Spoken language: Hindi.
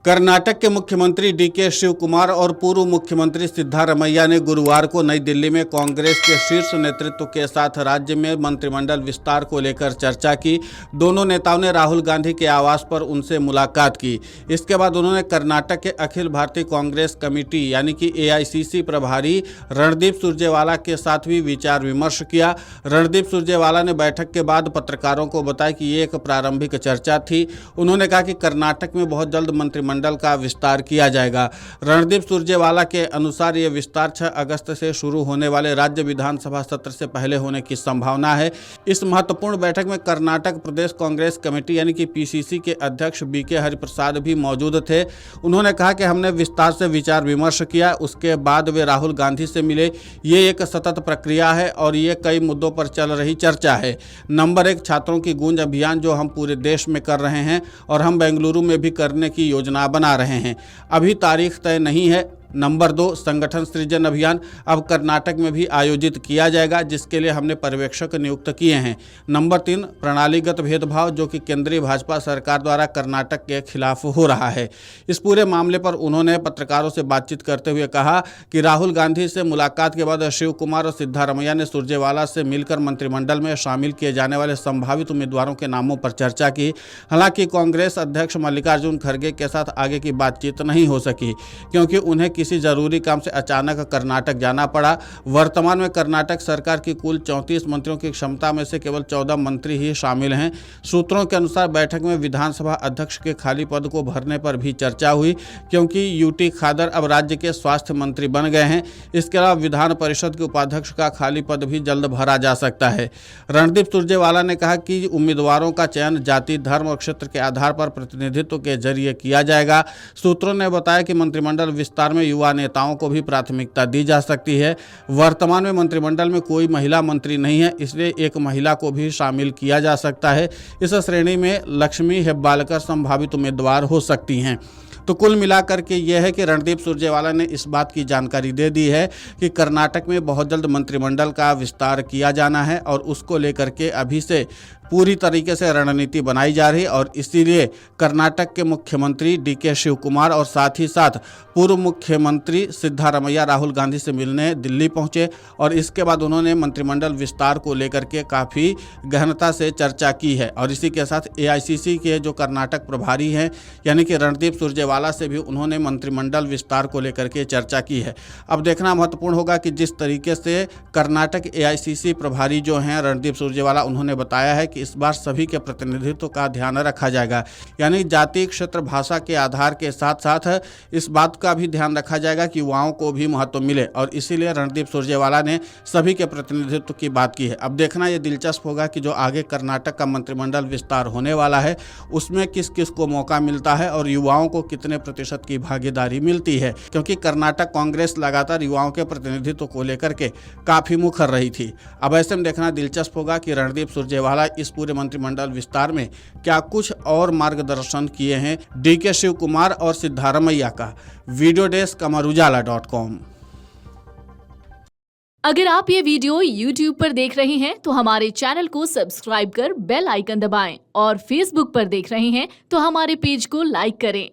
कर्नाटक के मुख्यमंत्री डीके शिवकुमार और पूर्व मुख्यमंत्री सिद्धारमैया ने गुरुवार को नई दिल्ली में कांग्रेस के शीर्ष नेतृत्व के साथ राज्य में मंत्रिमंडल विस्तार को लेकर चर्चा की। दोनों नेताओं ने राहुल गांधी के आवास पर उनसे मुलाकात की। इसके बाद उन्होंने कर्नाटक के अखिल भारतीय कांग्रेस कमेटी यानी कि एआईसीसी प्रभारी रणदीप सुरजेवाला के साथ भी विचार विमर्श किया। रणदीप सुरजेवाला ने बैठक के बाद पत्रकारों को बताया कि ये एक प्रारंभिक चर्चा थी। उन्होंने कहा कि कर्नाटक में बहुत जल्द मंत्रिमंडल का विस्तार किया जाएगा। रणदीप सुरजेवाला के अनुसार यह विस्तार 6 अगस्त से शुरू होने वाले राज्य विधानसभा सत्र से पहले होने की संभावना है। इस महत्वपूर्ण बैठक में कर्नाटक प्रदेश कांग्रेस कमेटी यानी कि पीसीसी के अध्यक्ष बीके हरिप्रसाद भी मौजूद थे। उन्होंने कहा कि हमने विस्तार से विचार विमर्श किया, उसके बाद वे राहुल गांधी से मिले। ये एक सतत प्रक्रिया है और ये कई मुद्दों पर चल रही चर्चा है। नंबर 1, छात्रों की गूंज अभियान जो हम पूरे देश में कर रहे हैं और हम बेंगलुरु में भी करने की योजना बना रहे हैं। अभी तारीख तय नहीं है। नंबर 2, संगठन सृजन अभियान अब कर्नाटक में भी आयोजित किया जाएगा, जिसके लिए हमने पर्यवेक्षक नियुक्त किए हैं। नंबर 3, प्रणालीगत भेदभाव जो कि केंद्रीय भाजपा सरकार द्वारा कर्नाटक के खिलाफ हो रहा है। इस पूरे मामले पर उन्होंने पत्रकारों से बातचीत करते हुए कहा कि राहुल गांधी से मुलाकात के बाद शिव कुमार और सिद्धारमैया ने सुरजेवाला से मिलकर मंत्रिमंडल में शामिल किए जाने वाले संभावित उम्मीदवारों के नामों पर चर्चा की। हालांकि कांग्रेस अध्यक्ष मल्लिकार्जुन खड़गे के साथ आगे की बातचीत नहीं हो सकी, क्योंकि उन्हें किसी जरूरी काम से अचानक कर्नाटक जाना पड़ा। वर्तमान में कर्नाटक सरकार की कुल 34 मंत्रियों की क्षमता में से केवल 14 मंत्री ही शामिल हैं। सूत्रों के अनुसार बैठक में विधानसभा अध्यक्ष के खाली पद को भरने पर भी चर्चा हुई, क्योंकि यूटी खादर अब राज्य के स्वास्थ्य मंत्री बन गए हैं। इसके अलावा विधान परिषद के उपाध्यक्ष का खाली पद भी जल्द भरा जा सकता है। रणदीप सुरजेवाला ने कहा कि उम्मीदवारों का चयन जाति, धर्म और क्षेत्र के आधार पर प्रतिनिधित्व के जरिए किया जाएगा। सूत्रों ने बताया कि मंत्रिमंडल विस्तार में युवा नेताओं को भी प्राथमिकता दी जा सकती है। वर्तमान में मंत्रिमंडल में कोई महिला मंत्री नहीं है, इसलिए एक महिला को भी शामिल किया जा सकता है। इस श्रेणी में लक्ष्मी हेब्बालकर संभावित उम्मीदवार हो सकती हैं। तो कुल मिलाकर के यह है कि रणदीप सुरजेवाला ने इस बात की जानकारी दे दी है कि कर्नाटक में बहुत जल्द मंत्रिमंडल का विस्तार किया जाना है और उसको लेकर के अभी से पूरी तरीके से रणनीति बनाई जा रही है। और इसीलिए कर्नाटक के मुख्यमंत्री डीके शिवकुमार और साथ ही साथ पूर्व मुख्यमंत्री सिद्धारमैया राहुल गांधी से मिलने दिल्ली पहुंचे और इसके बाद उन्होंने मंत्रिमंडल विस्तार को लेकर के काफ़ी गहनता से चर्चा की है। और इसी के साथ एआईसीसी के जो कर्नाटक प्रभारी हैं यानी कि रणदीप सुरजेवाला से भी उन्होंने मंत्रिमंडल विस्तार को लेकर के चर्चा की है। अब देखना महत्वपूर्ण होगा कि जिस तरीके से कर्नाटक एआईसीसी प्रभारी जो हैं रणदीप सुरजेवाला, उन्होंने बताया है कि इस बार सभी के प्रतिनिधित्व का ध्यान रखा जाएगा, यानी जाति, क्षेत्र, भाषा के आधार के साथ साथ इस बात का भी ध्यान रखा जाएगा कि युवाओं को भी महत्व मिले। और इसीलिए रणदीप सुरजेवाला ने सभी के प्रतिनिधित्व की बात की है। अब देखना ये दिलचस्प होगा कि जो आगे कर्नाटक का मंत्रिमंडल विस्तार होने वाला है उसमें किस किस को मौका मिलता है और युवाओं को कितने प्रतिशत की भागीदारी मिलती है, क्योंकि कर्नाटक कांग्रेस लगातार युवाओं के प्रतिनिधित्व को लेकर के काफी मुखर रही थी। अब ऐसे में देखना दिलचस्प होगा कि रणदीप सुरजेवाला इस पूरे मंत्रिमंडल विस्तार में क्या कुछ और मार्गदर्शन किए हैं डीके शिवकुमार और सिद्धारमैया का। Video desk amarujala.com। अगर आप ये वीडियो YouTube पर देख रहे हैं तो हमारे चैनल को सब्सक्राइब कर बेल आइकन दबाएं और Facebook पर देख रहे हैं तो हमारे पेज को लाइक करें।